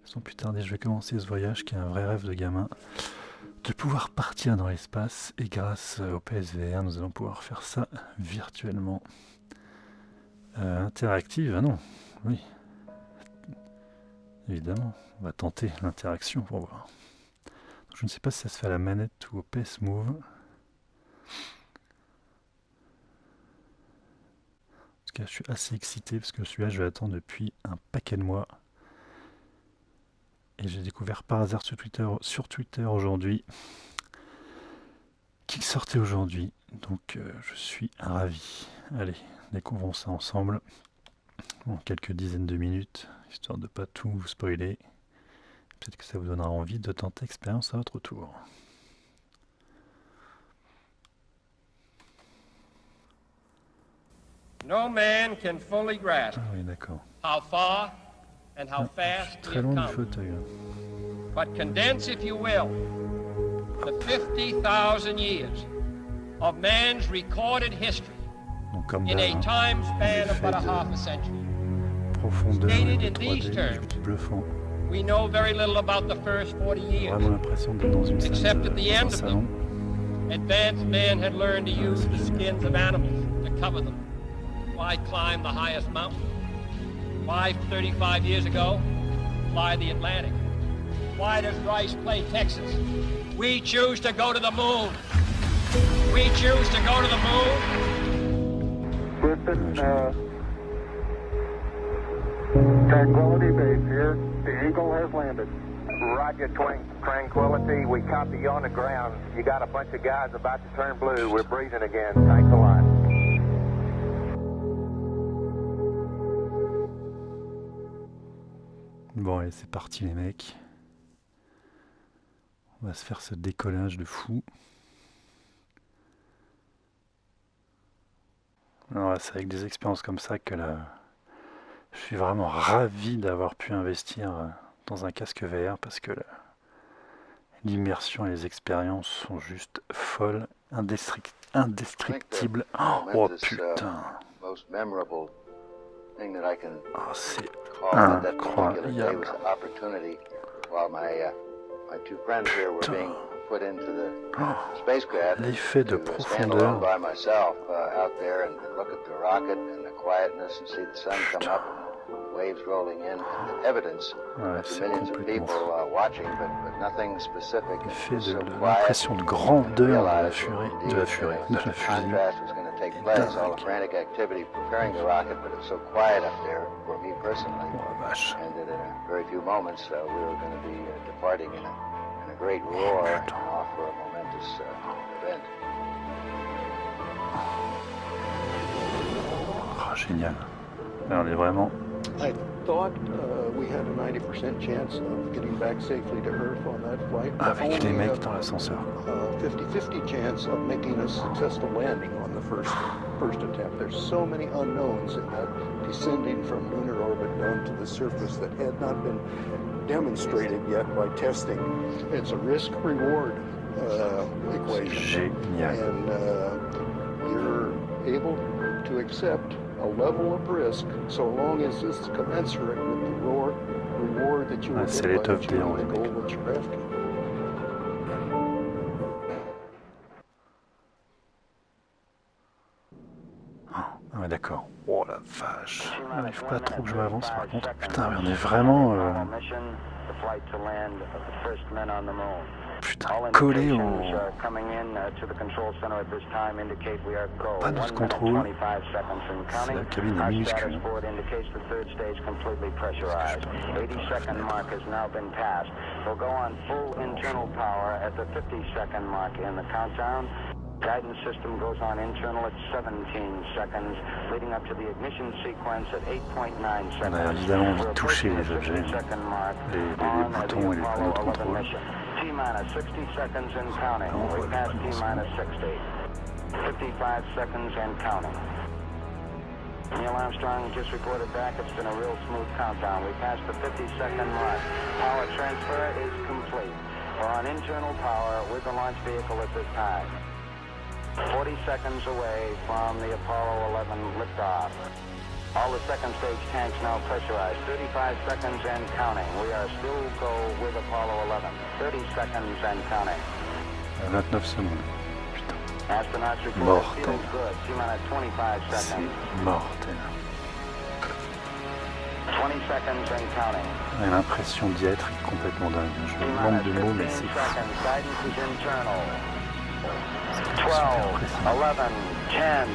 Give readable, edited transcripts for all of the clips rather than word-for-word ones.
Sans plus tarder, je vais commencer ce voyage qui est un vrai rêve de gamin, de pouvoir partir dans l'espace, et grâce au PSVR, nous allons pouvoir faire ça virtuellement. Interactive, ah non, oui, évidemment, on va tenter l'interaction pour voir. Donc, je ne sais pas si ça se fait à la manette ou au PS Move. En tout cas, je suis assez excité parce que celui-là, je l'attends depuis un paquet de mois. Et j'ai découvert par hasard sur Twitter aujourd'hui qu'il sortait aujourd'hui. Donc je suis ravi. Allez, découvrons ça ensemble en quelques dizaines de minutes, histoire de ne pas tout vous spoiler. Peut-être que ça vous donnera envie de tenter l'expérience à votre tour. No man can fully grasp Ah oui, d'accord. how far and how Je fast suis we très have loin du come. fauteuil. But condense, if you will, the 50,000 years of man's recorded history Donc comme in a d'hab, time span of l'effet but a de half a century. profondeur et Stated de in these 3D, terms, juste bluffant. We know very little about the first 40 J'ai years, vraiment l'impression d'être dans une except salle, at the dans un end of salon. them. Advanced men had learned to use the skins of animals to cover them. Why climb the highest mountain? Why, 35 years ago, fly the Atlantic? Why does Rice play Texas? We choose to go to the moon. We choose to go to the moon. Listen, Tranquility Base here. The Eagle has landed. Roger, Tranquility. We copy you on the ground. You got a bunch of guys about to turn blue. We're breathing again. Thanks a lot. Bon, allez, c'est parti les mecs. On va se faire ce décollage de fou. Alors, c'est avec des expériences comme ça que là, je suis vraiment ravi d'avoir pu investir dans un casque VR parce que l'immersion et les expériences sont juste folles, indestructibles. Oh putain! Oh, c'est incroyable! L'effet de profondeur. Waves rolling in, and evidence Ouais, that c'est millions of complètement people fou. watching, but nothing specific. L'effet It's de so quiet. l'impression de grandeur de la Realize fusée, that de la indeed, fusée, contrast was going to take place. All the frantic activity preparing the rocket, but it's so quiet up there for me personally. Oh la vache. And that in a very few moments we were going to be departing in a great roar off for a momentous event. Oh, génial. Là, on est vraiment... I thought we had a 90% chance of getting back safely to Earth on that flight. Avec les mecs dans l'ascenseur. 50-50 chance of making a successful landing on the first attempt. There's so many unknowns in that descending from lunar orbit down to the surface that had not been demonstrated yet by testing. It's a risk-reward equation. Génial. And you're able to accept a level of risk so long as it's commensurate with the reward that you will c'est get by l'étoffe des achieving hanches, the goal that you're after. Ah ouais, d'accord. Oh la vache. Ah, il faut pas trop que je m'avance par contre. Putain, mais on est vraiment... Putain, collé au... Panneau de contrôle. C'est la cabine est minuscule. Guidance system goes on internal at 17 seconds, leading up to the ignition sequence at 8.9 On a seconds. évidemment envie We're de toucher approaching les the objets, 50-second mark les on the boutons et les panneaux Apollo de 11 contrôle. mission. T-minus 60 seconds and counting. On voit We le passed panneau T-minus 60. 55 seconds and counting. Neil Armstrong just reported back. It's been a real smooth countdown. We passed the 50-second mark. Power transfer is complete. We're on internal power with the launch vehicle at this time. 40 seconds away from the Apollo 11 liftoff. All the second stage tanks now pressurized. 35 seconds and counting. We are still go with Apollo 11. 30 seconds and counting. 29 secondes. Putain, Astronauts report Mortel. feels good. T-minus 25 c'est seconds. mortel. 20 seconds and counting. On a l'impression d'y être complètement dingue. Je manque de mots, mais 15 c'est seconds. Guidance is internal. super 12, impressionnant. 11, 10,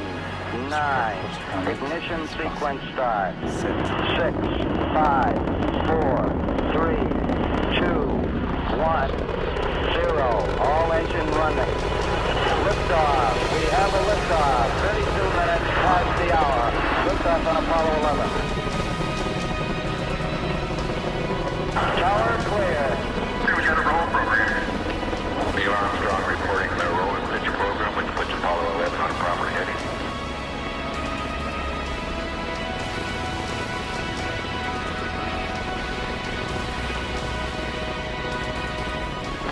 9. Ignition sequence start. 7. 6, 5, 4, 3, 2, 1, 0. All engine running. Liftoff. We have a liftoff. 32 minutes past the hour. Liftoff on Apollo 11. Tower clear. We got a roll program. Neil Armstrong reporting the roll and pitch program, which puts Apollo 11 on a proper heading.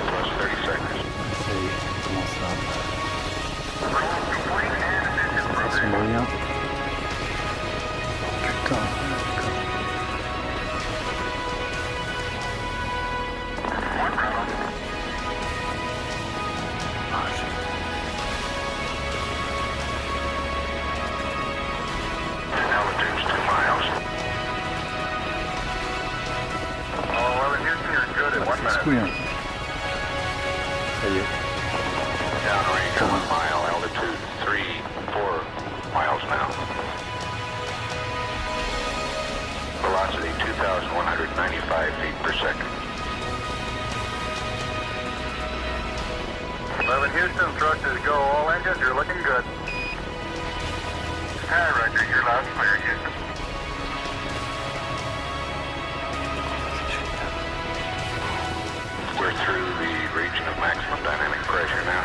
Plus 30 seconds. Ça y est, on commence à s'assombrir. Putain, d'accord. Ah, Altitude's 2 miles. Oh, 11 Houston, you're good at 1 ça se minute. couille un peu. Ça y est. Downrange 1 mile. Altitude 3, 4 miles now. Velocity 2,195 feet per second. 11 Houston, thrust is go. All engines, you're looking good. Hi, Roger. You're loud and clear, Houston. We're through the region of maximum dynamic pressure now.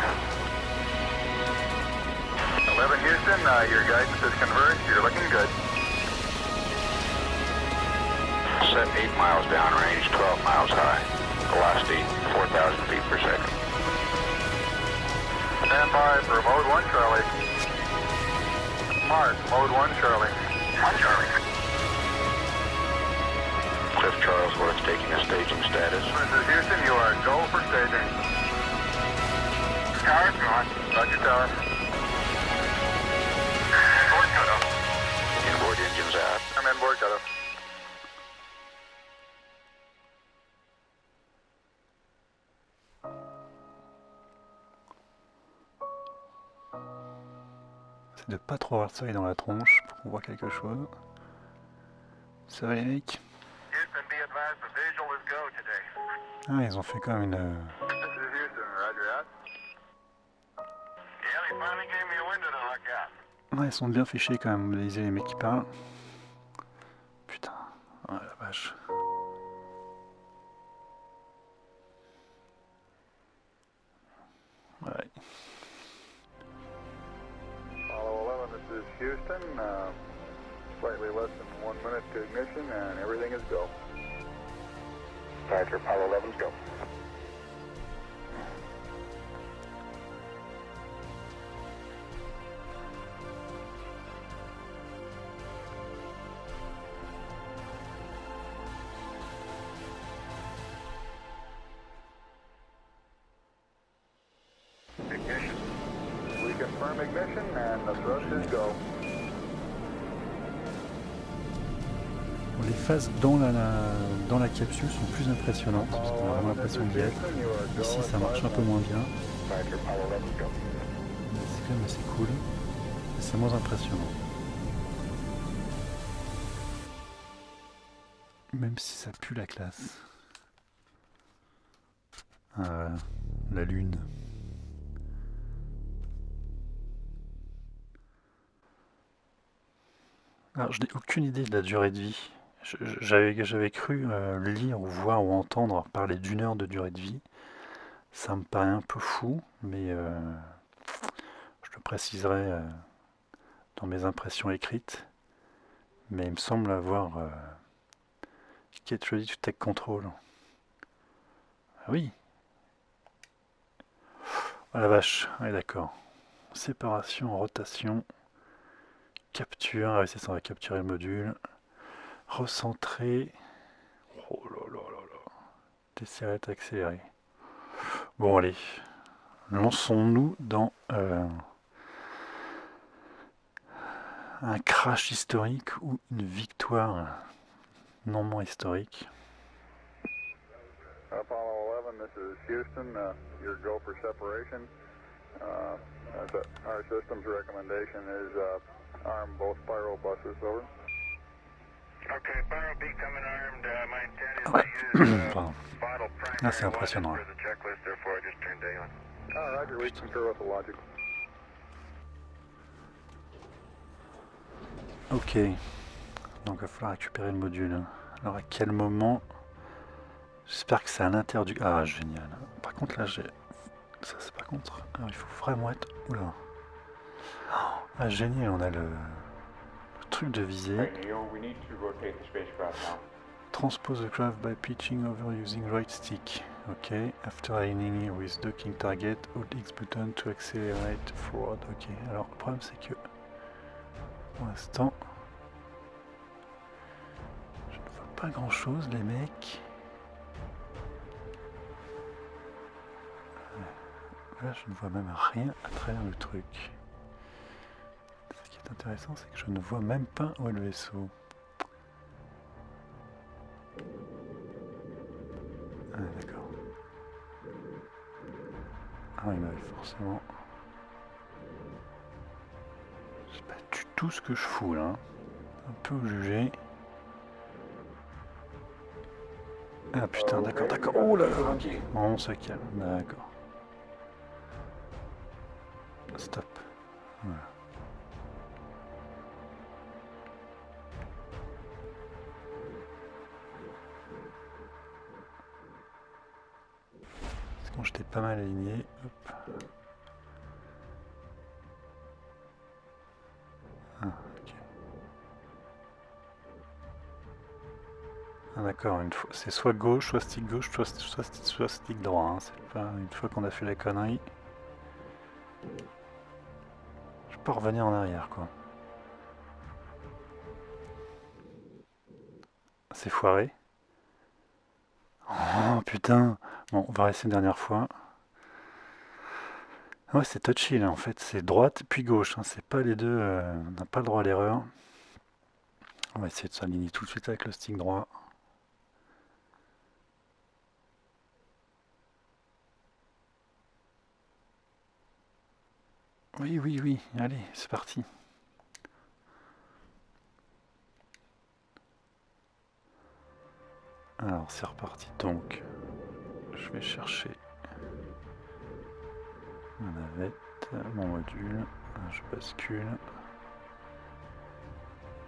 11 Houston, your guidance is converged. You're looking good. Set 8 miles downrange, 12 miles high. Velocity 4,000 feet per second. Stand by for mode 1, Charlie. Mark, mode 1, Charlie. 1, Charlie. Cliff Charlesworth taking a staging status. This is Houston, you are go for staging. Tower's gone. Roger, tower. Board cutoff. Inboard engines out. I'm in board cutoff. C'est de pas trop avoir le soleil dans la tronche pour qu'on voit quelque chose. Ça va les mecs? Houston, be advised the visual is go today. Ah, ils ont fait quand même une... This is Houston, roger that. Yeah, they finally gave me a window to look at. Ouais, ils sont bien fichés quand même, vous lisez les mecs qui parlent. Putain, oh la vache. Ouais. Apollo 11, this is Houston. Slightly less than 1 minute to ignition, and everything is go. Roger, Apollo 11's go. Ignition. We confirm ignition, and the thrust is go. Bon, les phases dans la capsule sont plus impressionnantes, parce qu'on a vraiment l'impression d'y être. Ici, ça marche un peu moins bien. Roger, Apollo 11's go. C'est quand même assez cool. Mais c'est moins impressionnant. Même si ça pue la classe. Ah, la lune. Alors, je n'ai aucune idée de la durée de vie. J'avais cru lire ou voir ou entendre parler d'une heure de durée de vie. Ça me paraît un peu fou, mais je le préciserai dans mes impressions écrites. Mais il me semble avoir Get ready to take control. Ah oui. Oh la vache, oui d'accord. Séparation, rotation, capture, ah oui c'est ça, on va capturer le module. Recentrer. Oh là là là là. Décérette accéléré. Bon allez, lançons-nous dans un crash historique ou une victoire non moins historique. Apollo 11, this is Houston. Your go for separation. Our system's recommendation is arm both pyro buses, over. Okay, Pyro B coming armed. My intent is Ouais. to use Pardon. bottle Ah, c'est primary impressionnant. weapon for the checklist, therefore I just turned day on. Roger, we concur with the logic. Ok. Donc il va falloir récupérer le module. Alors à quel moment? J'espère que c'est à l'intérieur du... Ah génial. Par contre là j'ai... Ça c'est par contre... Alors il faut vraiment être... Oula. Ah génial, on a le truc de visée. Transpose the craft by pitching over using right stick. Ok. After aligning with docking target, hold X button to accelerate forward. Ok. Alors le problème c'est que... Pour l'instant... Je ne vois pas grand chose les mecs. Là je ne vois même rien à travers le truc. Ce qui est intéressant c'est que je ne vois même pas où est le vaisseau. Ah d'accord. Ah oui bah forcément. Je sais pas du tout ce que je fous là. Un peu au jugé. Ah putain d'accord d'accord. Oh là là ok. Bon on se calme. D'accord. Stop. Voilà. C'est quand j'étais pas mal aligné. Hop. Ah, ok. Ah, d'accord, c'est soit gauche, soit stick gauche, soit stick droit. Hein. C'est pas une fois qu'on a fait la connerie. Je peux revenir en arrière quoi. C'est foiré. Oh putain. Bon, on va rester une dernière fois. Ouais, c'est touchy là en fait. C'est droite puis gauche. Hein. C'est pas les deux. On n'a pas le droit à l'erreur. On va essayer de s'aligner tout de suite avec le stick droit. Oui, oui, oui. Allez, c'est parti. Alors, c'est reparti. Donc, je vais chercher ma navette, mon module. Je bascule.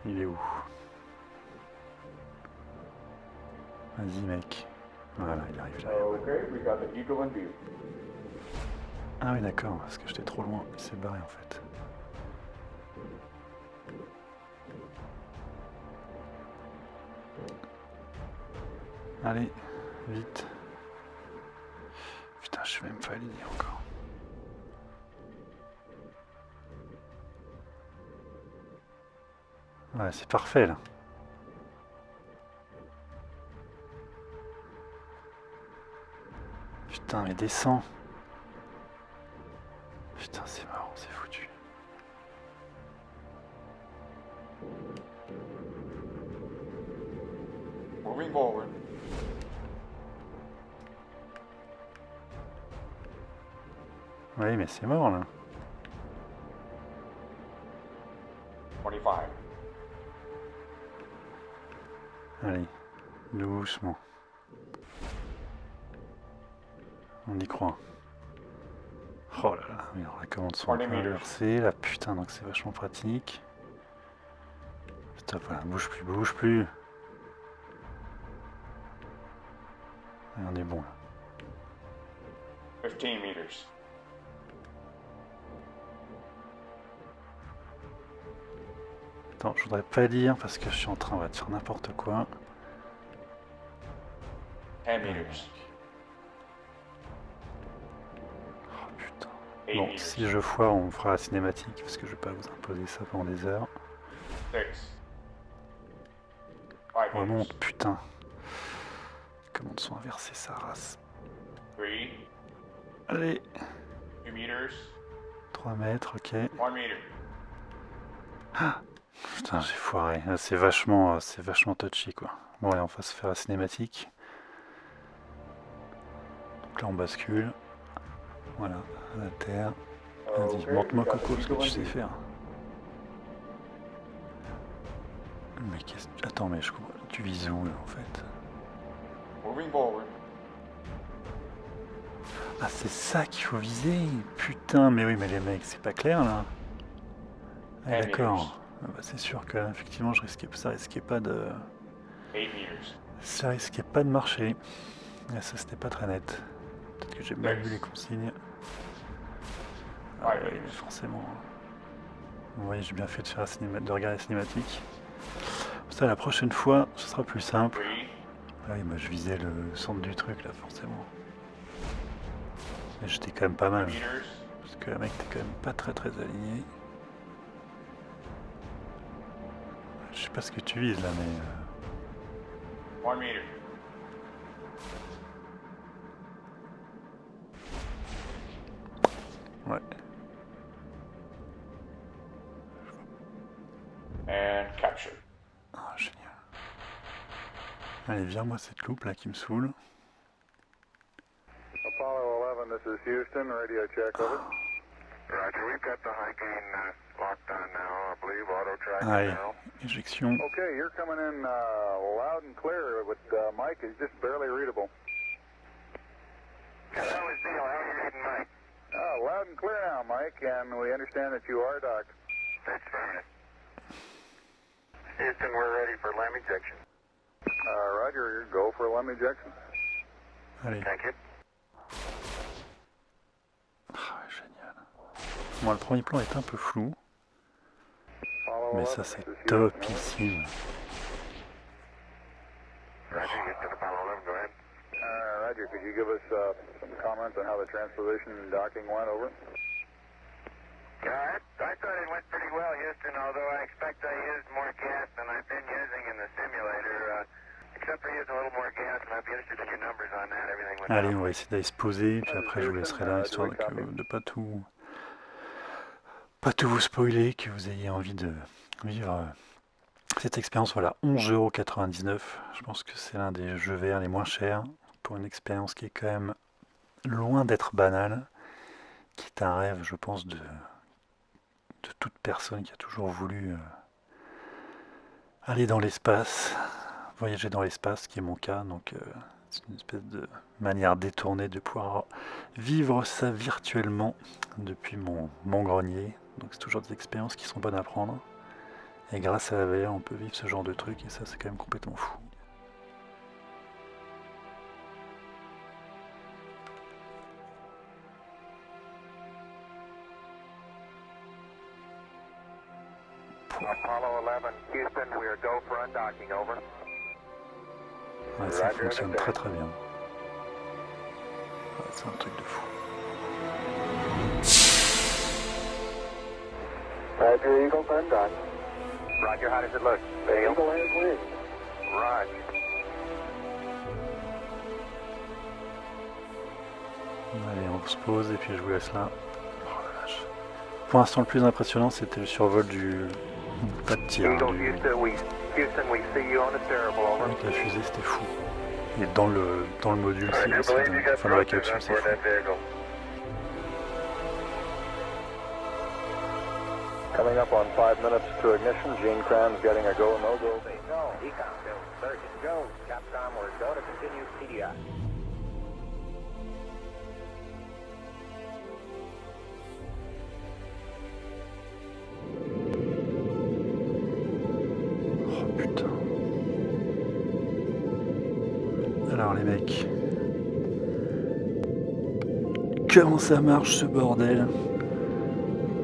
Il est où? Vas-y, mec. Voilà, il arrive là. Ah oui, d'accord, parce que j'étais trop loin. Il s'est barré en fait. Allez, vite. Putain, je suis même pas aligné encore. Ouais, c'est parfait là. Putain, mais descends. Putain, c'est marrant, c'est foutu. Moving forward. Oui, mais c'est mort là. 25. Allez, doucement. On y croit. Oh là là, mais alors la commande sont inversées. Là, putain, donc c'est vachement pratique. stop, voilà, bouge plus, bouge plus. Et on est bon là. 15 meters. Attends, je voudrais pas lire parce que je suis en train de faire n'importe quoi. 10 meters. Oh putain. 8 Bon, meters. si je foire, on fera la cinématique parce que je vais pas vous imposer ça pendant des heures. 6. 5 Remonte, meters. putain. Commandes sont inversées, sa race. 3. Allez, 2 meters. 3 mètres, ok. 1 meter. Putain, j'ai foiré. Là, c'est vachement touchy, quoi. Bon, allez, on va se faire la cinématique. Donc là, on bascule. Voilà, à la terre. Vas-y, montre-moi Coco ce que tu sais faire. Mais qu'est-ce que... Attends, mais je comprends. Tu vises où, là, en fait? Moving forward. Ah, c'est ça qu'il faut viser. Putain, mais oui, mais les mecs, c'est pas clair, là. Ah, Ah, d'accord. Ah, bah, c'est sûr que, là, effectivement, ça risquait pas de... 8 meters. Ça risquait pas de marcher. Ah, ça, c'était pas très net. Peut-être que j'ai mal vu les consignes. Ah, Ouais, oui, mais forcément. Vous voyez, j'ai bien fait de faire de regarder la cinématique. Ça, la prochaine fois, ce sera plus simple. 3. Ah oui, moi, je visais le centre du truc, là, forcément. Mais j'étais quand même pas mal. Meters. Parce que la mec, t'es quand même pas très aligné. Je sais pas ce que tu vises, là, mais... 1 meter. Ouais. And capture. Ah, génial. Allez, vire-moi cette loupe, là, qui me saoule. Apollo 11, this is Houston. Radio check, over. Roger, we've got the high gain locked on now, I believe. Auto track Allez, now. éjection. Okay, you're coming in loud and clear, but Mike is just barely readable. How is Neil? How are you reading, Mike? Loud and clear now, Mike, and we understand that you are docked. That's fine. Houston, we're ready for LAM ejection. Roger, go for LEM ejection. Allez. Thank you. Ah, génial. Bon, le premier plan est un peu flou, Apollo mais 11, ça, c'est this is Houston, over. topissime. Roger, Houston, Apollo 11, go ahead. Roger, could you give us some comments on how the transposition and docking went, over? Yeah, I thought it went pretty well, Houston, although I expect I used more gas than I've been using in the simulator. Except for using a little more gas, and I'd be interested in your numbers on that. Everything went Allez, well. on va essayer d'aller se poser, puis après je vous laisserai là, histoire de pas tout vous spoiler, que vous ayez envie de vivre cette expérience. Voilà, 11,99 €. Je pense que c'est l'un des jeux VR les moins chers, pour une expérience qui est quand même loin d'être banale, qui est un rêve, je pense, de toute personne qui a toujours voulu aller dans l'espace, voyager dans l'espace, qui est mon cas. Donc c'est une espèce de manière détournée de pouvoir vivre ça virtuellement depuis mon grenier. Donc c'est toujours des expériences qui sont bonnes à prendre. Et grâce à la VR, on peut vivre ce genre de truc, et ça, c'est quand même complètement fou. Apollo 11, Houston, we are go for undocking, over. Ouais, ça fonctionne très bien. Ouais, c'est un truc de fou. Roger, Eagle, undock. Roger, how does it look? Eagle has wings. Roger. Allez, on se pose et puis je vous laisse là. Oh la vache. Pour l'instant, le plus impressionnant, c'était le survol du... pas de tir, Eagle, du... Houston, we see you on the terrible, over. avec la fusée, c'était fou. Et dans le module, c'est enfin dans la capsule, c'est fou. Coming up on 5 minutes to ignition. Gene Kranz getting a go, no go. Go, Ecom, Surgeon, go. Capcom, we're go to continue CDI. Alors les mecs, comment ça marche ce bordel?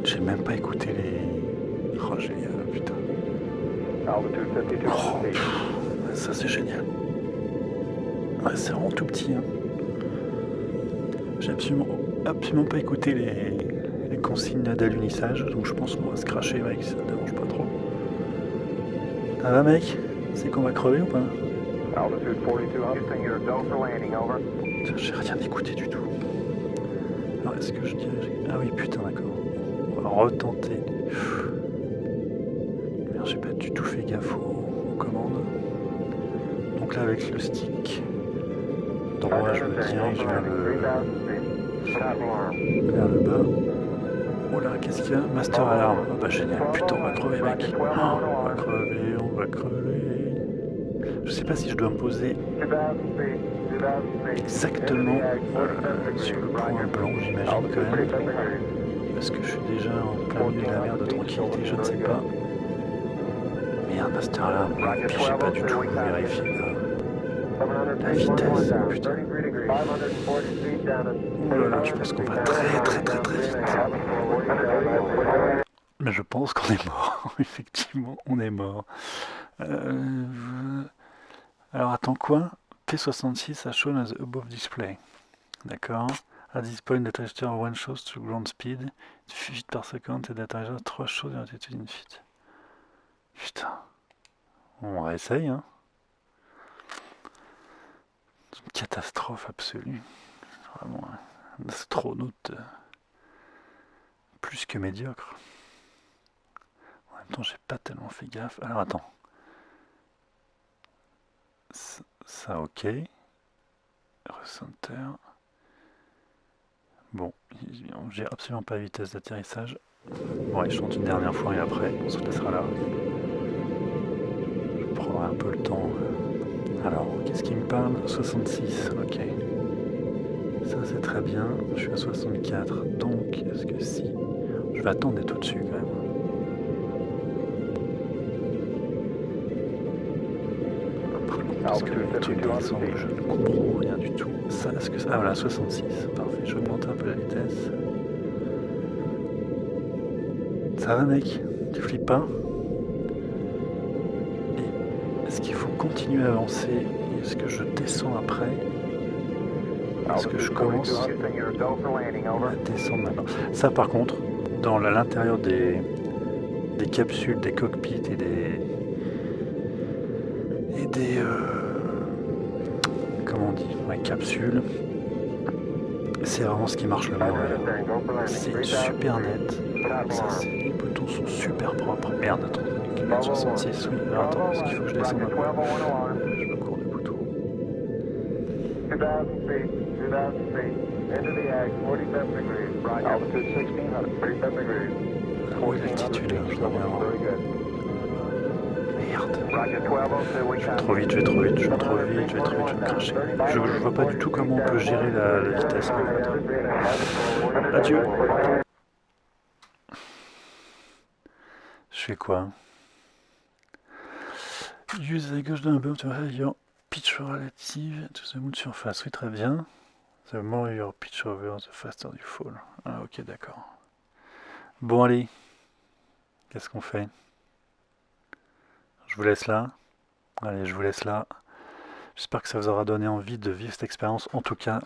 J'ai même pas écouté les... Oh génial, putain. Altitude 52 Oh, feet. ça c'est génial. Ouais, c'est vraiment tout petit. Hein. J'ai absolument pas écouté les consignes d'alunissage, donc je pense qu'on va se cracher, mec, si ça te dérange pas trop. Ça va, mec? C'est qu'on va crever ou pas? Altitude 4200. Houston, you're go for landing, over. Putain, j'ai rien écouté du tout. Alors, est-ce que je dirais... Ah oui, putain, d'accord. On va retenter. Merde, j'ai pas du tout fait gaffe aux commandes. Donc là, avec le stick droit, je me dirige vers le bas. Oh là, qu'est-ce qu'il y a? Master alarm. Ah bah génial. Putain, on va crever, mec. Oh, on va crever, on va crever. Je sais pas si je dois me poser exactement sur le point blanc, j'imagine quand même. Parce que je suis déjà en plein milieu de la mer de tranquillité, je ne sais pas. Merde, Master alarm. Et puis j'ai pas du tout vérifié la vitesse. Putain. Oh là là, je pense qu'on va très vite. Mais je pense qu'on est mort. Effectivement, on est mort. Alors attends quoi? P66 a shown as above display. D'accord. At this point, the trajectory of one shows to ground speed 2 feet per second et the trajectory 3 shows in altitude in feet. Putain. On réessaye, hein. C'est une catastrophe absolue. Vraiment un astronaute plus que médiocre. En même temps, j'ai pas tellement fait gaffe. Alors attends. Ça, ok. Recenter. Bon, j'ai absolument pas la vitesse d'atterrissage. Bon, allez, je tente une dernière fois et après, on se laissera là. Je prendrai un peu le temps. Alors, qu'est-ce qui me parle? 66, ok. Ça, c'est très bien. Je suis à 64. Donc, est-ce que si... Je vais attendre d'être au-dessus, quand même. Parce que le truc descend, je ne comprends rien du tout. Ça, est-ce que ça... Ah voilà, 66, parfait. Je vais augmenter un peu la vitesse. Ça va, mec? Tu flippes pas? Et est-ce qu'il faut continuer à avancer? Est-ce que je descends après? Est-ce que je commence à descendre maintenant? Ça, par contre, dans l'intérieur des capsules, des cockpits et des comment on dit, capsules, c'est vraiment ce qui marche le mieux. C'est super net. Ça, les boutons sont super propres. Merde, attends, kilomètre 66, oui. Alors, attends, est-ce qu'il faut que je descende un peu? Je me cours de boutons. Où est l'altitude là? Je dois bien voir. Merde. Je vais trop vite, je vais me cracher. Je vois pas du tout comment on peut gérer la vitesse. Adieu. Je fais quoi? Use la gauche d'un bump to have your pitch relative to the moon surface. Oui, très bien. The more your pitch over, the faster you fall. Ah, ok, d'accord. Bon, allez. Qu'est-ce qu'on fait? Je vous laisse là. Allez, je vous laisse là. J'espère que ça vous aura donné envie de vivre cette expérience. En tout cas,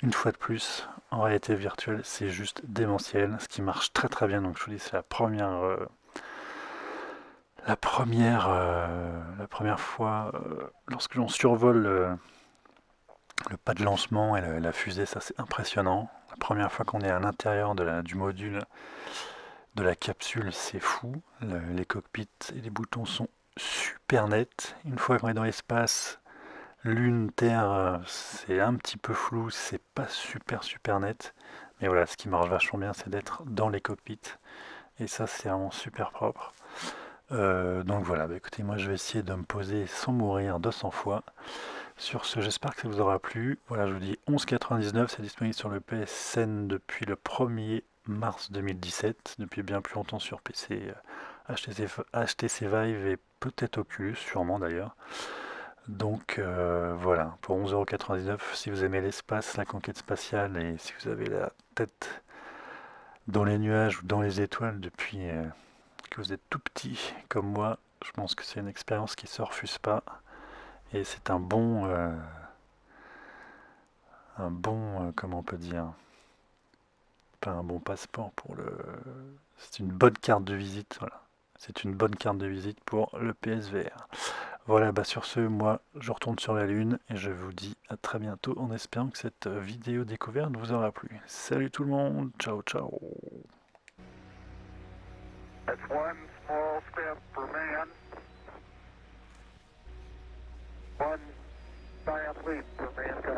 une fois de plus, en réalité virtuelle, c'est juste démentiel. Ce qui marche très bien. Donc je vous dis, c'est la première fois lorsque l'on survole le pas de lancement et la fusée, ça c'est impressionnant. La première fois qu'on est à l'intérieur du module de la capsule, c'est fou. Les cockpits et les boutons sont super nets. Une fois qu'on est dans l'espace, Lune, Terre, c'est un petit peu flou, c'est pas super net. Mais voilà, ce qui marche vachement bien, c'est d'être dans les cockpits. Et ça, c'est vraiment super propre. Donc voilà, écoutez, moi je vais essayer de me poser sans mourir 200 fois. Sur ce, j'espère que ça vous aura plu. Voilà, je vous dis 11,99, c'est disponible sur le PSN depuis le 1er mars 2017, depuis bien plus longtemps sur PC, HTC Vive et peut-être Oculus, sûrement d'ailleurs. Donc voilà, pour 11,99 €, si vous aimez l'espace, la conquête spatiale, et si vous avez la tête dans les nuages ou dans les étoiles depuis que vous êtes tout petit comme moi, je pense que c'est une expérience qui ne se refuse pas. Et c'est comment on peut dire, pas un bon passeport pour le... C'est une bonne carte de visite, voilà. C'est une bonne carte de visite pour le PSVR. Voilà, bah sur ce, moi, je retourne sur la Lune et je vous dis à très bientôt en espérant que cette vidéo découverte vous aura plu. Salut tout le monde, ciao ciao. That's one small step for man, one giant leap for mankind.